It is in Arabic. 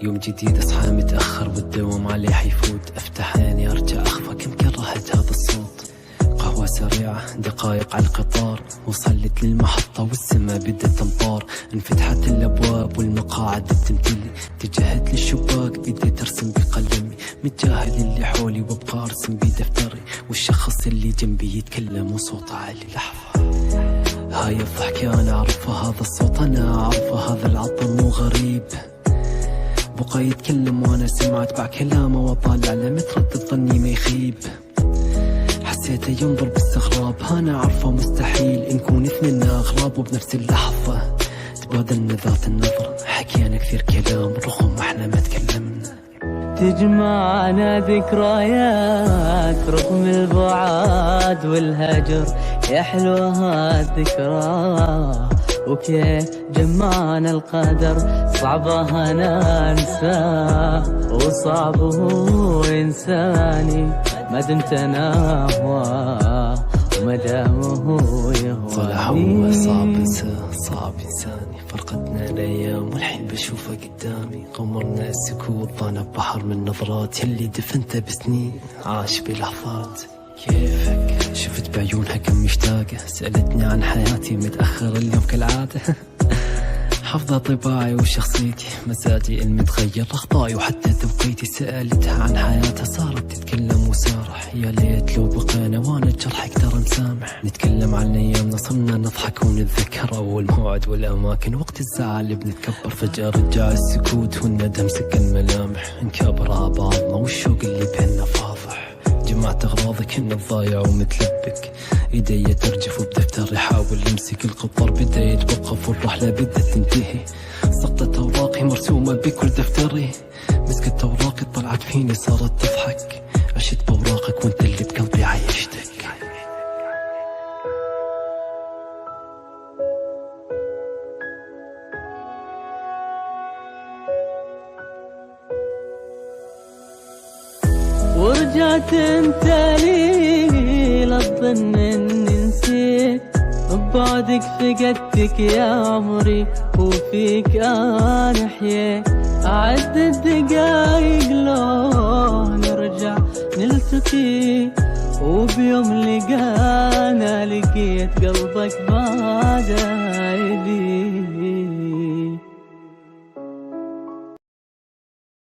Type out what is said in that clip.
يوم جديد اصحى متأخر والدوام عليه حيفوت، افتح عيني ارجع اخفى كم كرهت هذا الصوت. قهوة سريعة دقايق على القطار، وصلت للمحطة والسما بدت امطار. انفتحت الابواب والمقاعد بتمتلي، اتجهت للشباك بديت ارسم بقلمي. متجاهل اللي حولي وابقى ارسم بدفتري، والشخص اللي جنبي يتكلم وصوته عالي. لحظة، هاي الضحكة انا اعرفها، هذا الصوت انا اعرفه، هذا العطر مو غريب. بقى يتكلم وانا سمعت بعد كلامه، واطالع لمتردد ظني ما يخيب. حسيته ينظر باستغراب، انا عارفه مستحيل نكون اثنين اغراب. وبنفس اللحظة تبادلنا ذات النظرة، حكينا كثير كلام رغم احنا ما تكلمنا. تجمعنا ذكريات رغم البعاد والهجر، يا حلوها الذكرى وكيف جمعنا القدر. صعبة انا انساه وصعب هو انساني، ما دمت انا هواه وما دام هو يهواني. طلع هو صعب انساه صعب انساني، فرقتنا الايام والحين بشوفه قدامي. غمرنا السكوت ضانا بحر من نظرات، يلي دفنته بسنين عاش بلحظات. كيفك؟ شفت بعيونها كم مشتاقة، سألتني عن حياتي متأخر اليوم كالعادة. حافظة طباعي وشخصيتي، مزاجي المتغير، أخطائي وحتى توقيتي. سألتها عن حياتها صارت تتكلم وسارح، يا ليت لو بقينا وانا الجرح اقدر مسامح. نتكلم عن ايامنا صرنا نضحك ونتذكر، اول موعد والاماكن وقت الزعل بنتكبر. فجأة رجع السكوت والندم سكن ملامح، نكابر على بعضنا والشوق اللي بيننا فاضح. جمعت اغراضي كنا ضايع ومتلبك، ايدي ترجف وبدفتر يحاول يمسك القطر. بدا يتوقف والرحلة بدت تنتهي، سقطت اوراقي مرسومة بكل دفتري. مسكت اوراقي طلعت فيني صارت تضحك، عشت بوراقك وانت اللي بقلبي عيشتك. ورجعت انت لي للظن اني نسيت، ببعدك فقدتك يا عمري وفيك انا حييت. اعد الدقايق لو نرجع نلتقي، وبيوم لقانا لقيت قلبك بعد عيدي.